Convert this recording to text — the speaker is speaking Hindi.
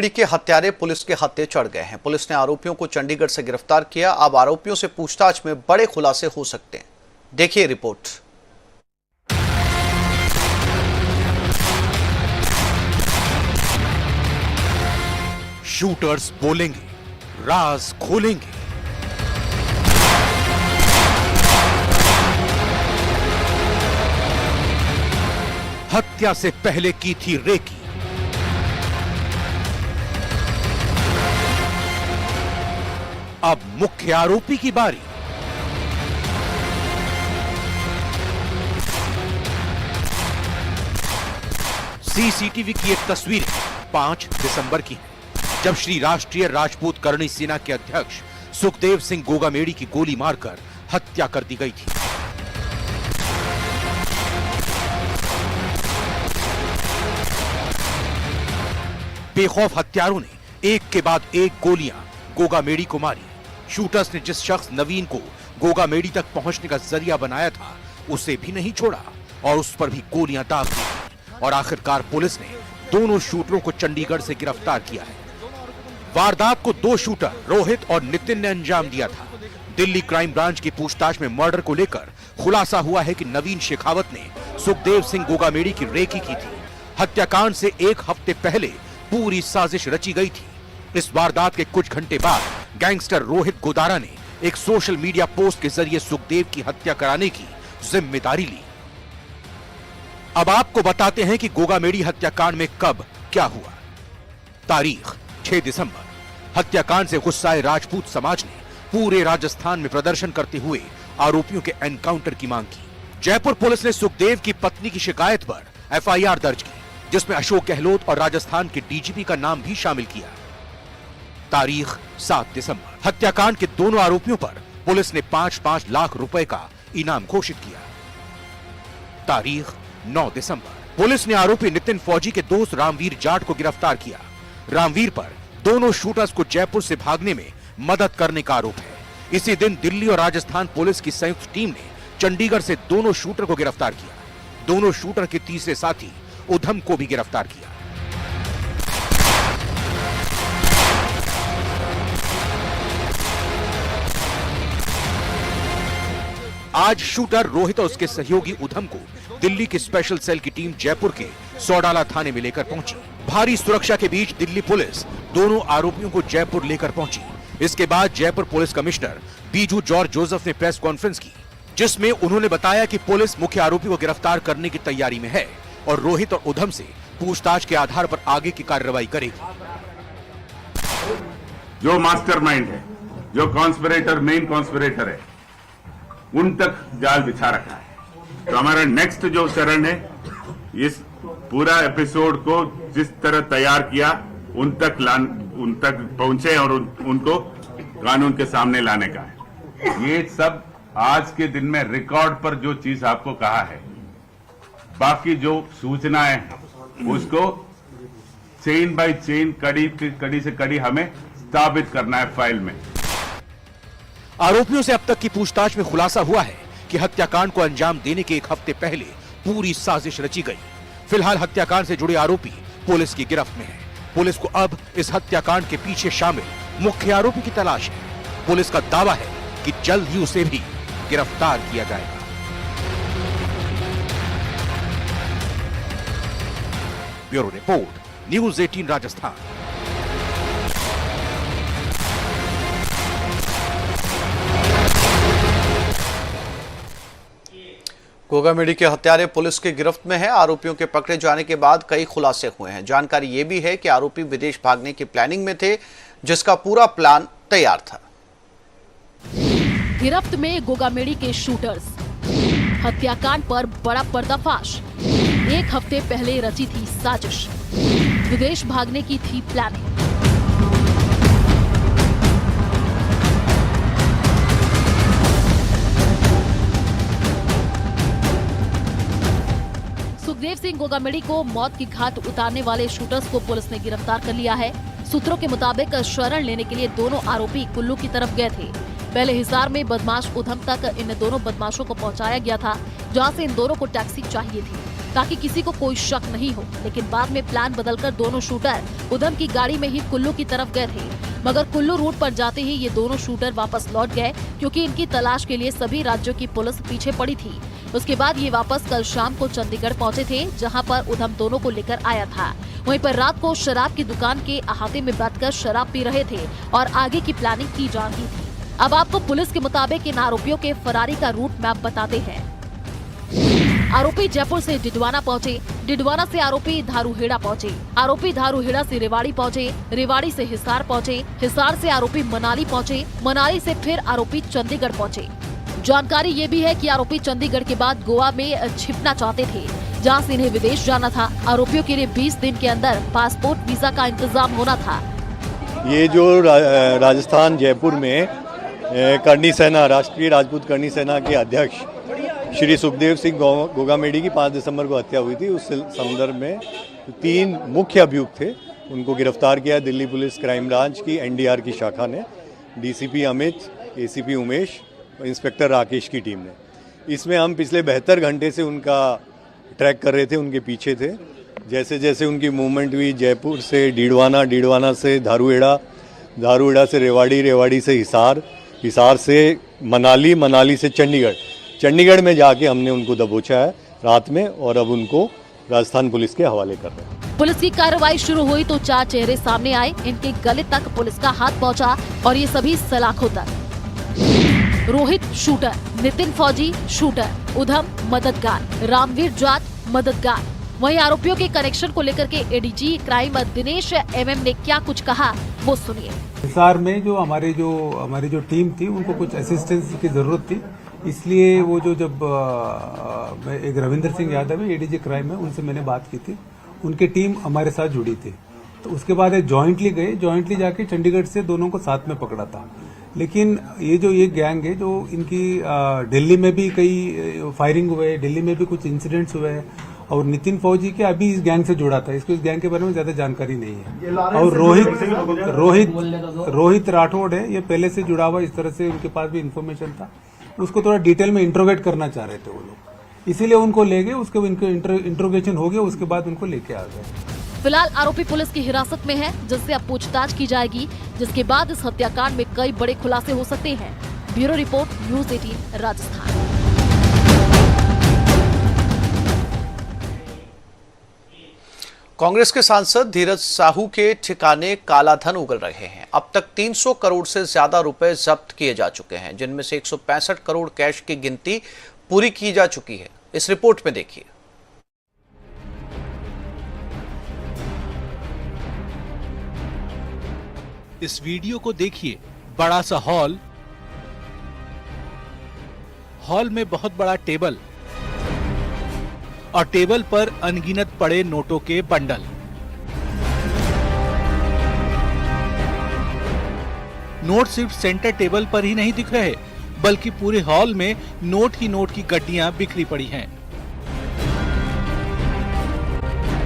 पीढ़ी के हत्यारे पुलिस के हत्थे चढ़ गए हैं। पुलिस ने आरोपियों को चंडीगढ़ से गिरफ्तार किया। अब आरोपियों से पूछताछ में बड़े खुलासे हो सकते हैं। देखिए रिपोर्ट। शूटर्स बोलेंगे, राज खोलेंगे। हत्या से पहले की थी रेकी। अब मुख्य आरोपी की बारी। सीसीटीवी की एक तस्वीर 5 दिसंबर की है, जब श्री राष्ट्रीय राजपूत करणी सेना के अध्यक्ष सुखदेव सिंह गोगामेड़ी की गोली मारकर हत्या कर दी गई थी। बेखौफ हत्यारों ने एक के बाद एक गोलियां गोगामेड़ी को मारी। शूटर्स ने जिस शख्स नवीन को गोगामेड़ी तक पहुंचने का जरिया बनाया था, उसे भी नहीं छोड़ा और उस पर भी गोलियां दाग दी और आखिरकार पुलिस ने दोनों शूटरों को चंडीगढ़ से गिरफ्तार किया है। वारदात को 2 शूटर रोहित और नितिन ने अंजाम दिया था। दिल्ली क्राइम ब्रांच की पूछताछ में मर्डर को लेकर खुलासा हुआ है कि नवीन शेखावत ने सुखदेव सिंह गोगामेड़ी की रेकी की थी। हत्याकांड से 1 हफ्ते पहले पूरी साजिश रची गई थी। इस वारदात के कुछ घंटे बाद गैंगस्टर रोहित गोदारा ने एक सोशल मीडिया पोस्ट के जरिए सुखदेव की हत्या कराने की जिम्मेदारी ली। अब आपको बताते हैं कि गोगामेड़ी हत्याकांड में कब क्या हुआ। तारीख 6 दिसंबर। हत्याकांड से गुस्साए राजपूत समाज ने पूरे राजस्थान में प्रदर्शन करते हुए आरोपियों के एनकाउंटर की मांग की। जयपुर पुलिस ने सुखदेव की पत्नी की शिकायत पर एफआईआर दर्ज की, जिसमें अशोक गहलोत और राजस्थान के डीजीपी का नाम भी शामिल किया। तारीख 7 दिसंबर। हत्याकांड के दोनों आरोपियों पर पुलिस ने 5-5 लाख रुपए का इनाम घोषित किया। तारीख 9 दिसंबर। पुलिस ने आरोपी नितिन फौजी के दोस्त रामवीर जाट को गिरफ्तार किया। रामवीर पर दोनों शूटर्स को जयपुर से भागने में मदद करने का आरोप है। इसी दिन दिल्ली और राजस्थान पुलिस की संयुक्त टीम ने चंडीगढ़ से दोनों शूटर को गिरफ्तार किया। दोनों शूटर के तीसरे साथी उधम को भी गिरफ्तार किया। आज शूटर रोहित और उसके सहयोगी उधम को दिल्ली की स्पेशल सेल की टीम जयपुर के सौडाला थाने में लेकर पहुंची। भारी सुरक्षा के बीच दिल्ली पुलिस दोनों आरोपियों को जयपुर लेकर पहुंची। इसके बाद Jaipur police commissioner Biju George Joseph ने प्रेस कॉन्फ्रेंस की, जिसमें उन्होंने बताया कि पुलिस मुख्य आरोपी को गिरफ्तार करने की तैयारी में है और रोहित और उधम से पूछताछ के आधार पर आगे की कार्रवाई करेगी। जो मास्टरमाइंड है, जो कॉन्स्पिरेटर, मेन कॉन्स्पिरेटर है, उन तक जाल बिछा रखा है। तो हमारा नेक्स्ट जो चरण है, इस पूरा एपिसोड को जिस तरह तैयार किया उन तक पहुंचे और उनको कानून के सामने लाने का है। ये सब आज के दिन में रिकॉर्ड पर जो चीज आपको कहा है, बाकी जो सूचनाएं हैं उसको चेन बाय चेन, कड़ी से कड़ी हमें स्थापित करना है फाइल में। आरोपियों से अब तक की पूछताछ में खुलासा हुआ है कि हत्याकांड को अंजाम देने के 1 हफ्ते पहले पूरी साजिश रची गई। फिलहाल हत्याकांड से जुड़े आरोपी पुलिस की गिरफ्त में हैं। पुलिस को अब इस हत्याकांड के पीछे शामिल मुख्य आरोपी की तलाश है। पुलिस का दावा है कि जल्द ही उसे भी गिरफ्तार किया जाएगा। Bureau report, news 18 Rajasthan. Gogamedi के हत्यारे पुलिस की गिरफ्त में है। आरोपियों के पकड़े जाने के बाद कई खुलासे हुए हैं। जानकारी ये भी है कि आरोपी विदेश भागने की प्लानिंग में थे, जिसका पूरा प्लान तैयार था। गिरफ्त में गोगामेड़ी के शूटर्स। हत्याकांड पर बड़ा पर्दाफाश। 1 हफ्ते पहले रची थी साजिश। विदेश भागने की थी प्लानिंग। सुखदेव सिंह गोगामेड़ी को मौत की घाट उतारने वाले शूटर्स को पुलिस ने गिरफ्तार कर लिया है। सूत्रों के मुताबिक शरण लेने के लिए दोनों आरोपी कुल्लू की तरफ गए थे। पहले हिसार में बदमाश उधम तक इन दोनों बदमाशों को पहुंचाया गया था, जहां से इन दोनों को टैक्सी चाहिए थी। ताकि किसी को कोई शक नहीं हो। लेकिन बाद में प्लान बदलकर दोनों शूटर उधम की गाड़ी में ही कुल्लू की तरफ गए थे, मगर कुल्लू रूट पर जाते ही ये दोनों शूटर वापस लौट गए, क्योंकि इनकी तलाश के लिए सभी राज्यों की पुलिस पीछे पड़ी थी। उसके बाद ये वापस कल शाम को चंडीगढ़ पहुंचे थे, जहां पर उधम दोनों को लेकर आया था। वहीं पर रात को शराब की दुकान के अहाते में बैठकर शराब पी रहे थे और आगे की प्लानिंग की जा रही थी। अब आपको पुलिस के मुताबिक इन आरोपियों के फरारी का रूट मैप बताते हैं। आरोपी जयपुर से डिडवाना पहुंचे, डिडवाना से आरोपी धारूहेड़ा पहुंचे, आरोपी धारूहेड़ा से रेवाड़ी पहुंचे, रेवाड़ी से हिसार पहुंचे, हिसार से आरोपी मनाली पहुंचे, मनाली से फिर आरोपी चंडीगढ़ पहुंचे। जानकारी ये भी है कि आरोपी चंडीगढ़ के बाद गोवा में छिपना चाहते थे, जहां से इन्हें विदेश जाना था। आरोपियों के लिए 20 दिन के अंदर पासपोर्ट वीजा का इंतजाम होना था। ये जो राजस्थान जयपुर में करनी सेना, राष्ट्रीय राजपूत करनी सेना के अध्यक्ष श्री सुखदेव सिंह गोगामेडी की 5 दिसंबर को हत्या हुई थी। उस संदर्भ में 3 मुख्य अभियुक्त थे, उनको गिरफ्तार किया दिल्ली पुलिस क्राइम ब्रांच की एनडीआर की शाखा ने, DCP Amit, ACP Umesh, inspector Rakesh की टीम ने। इसमें हम पिछले 72 घंटे से उनका ट्रैक कर रहे थे, उनके पीछे थे। जैसे जैसे उनकी मूवमेंट हुई, जयपुर से डिडवाना, डिडवाना से धारूहेड़ा, धारूहेड़ा से रेवाड़ी, रेवाड़ी से हिसार, हिसार से मनाली, मनाली से चंडीगढ़, चंडीगढ़ में जाके हमने उनको दबोचा है रात में, और अब उनको राजस्थान पुलिस के हवाले कर रहे हैं। पुलिस की कार्रवाई शुरू हुई तो 4 चेहरे सामने आए। इनके गले तक पुलिस का हाथ पहुंचा और ये सभी सलाखों तक। रोहित शूटर, नितिन फौजी शूटर, उधम मददगार, रामवीर जाट मददगार। वहीं आरोपियों के कनेक्शन को लेकर के एडीजी क्राइम दिनेश एमएम ने क्या कुछ कहा, वो सुनिए। हिसार में जो हमारी जो टीम थी, उनको कुछ असिस्टेंस की जरूरत थी, इसलिए वो जब एक रविंदर सिंह यादव है एडीजी क्राइम है, उनसे मैंने बात की थी, उनकी टीम हमारे साथ जुड़ी थी। तो उसके बाद जॉइंटली गए, जॉइंटली जाके चंडीगढ़ से दोनों को साथ में पकड़ा था। लेकिन ये गैंग है जो इनकी दिल्ली में भी कई फायरिंग हुए, दिल्ली में भी कुछ इंसिडेंट्स हुए, और नितिन फौजी के अभी इस गैंग से जुड़ा था, इसको इस गैंग के बारे में ज्यादा जानकारी नहीं है। और रोहित राठौड़ है, ये पहले से जुड़ा हुआ, इस तरह से उनके पास भी इन्फॉर्मेशन था, उसको थोड़ा डिटेल में इंट्रोगेट करना चाह रहे थे वो लोग, इसीलिए उनको ले गए। उसके इंट्रोगेशन हो गया, उसके बाद उनको लेके आ गए। फिलहाल आरोपी पुलिस की हिरासत में है, जिससे अब पूछताछ की जाएगी, जिसके बाद इस हत्याकांड में कई बड़े खुलासे हो सकते हैं। Bureau report, news 18 Rajasthan. Congress के सांसद धीरज साहू के ठिकाने काला धन उगल रहे हैं। अब तक 300 करोड़ से ज्यादा रुपए जब्त किए जा चुके हैं, जिनमें से 165 करोड़ कैश की गिनती पूरी की जा चुकी है। इस रिपोर्ट में देखिए। इस वीडियो को देखिए। बड़ा सा हॉल में बहुत बड़ा टेबल और टेबल पर अनगिनत पड़े नोटों के बंडल। नोट सिर्फ सेंटर टेबल पर ही नहीं दिख रहे, बल्कि पूरे हॉल में नोट ही नोट की गड्डियां बिखरी पड़ी हैं।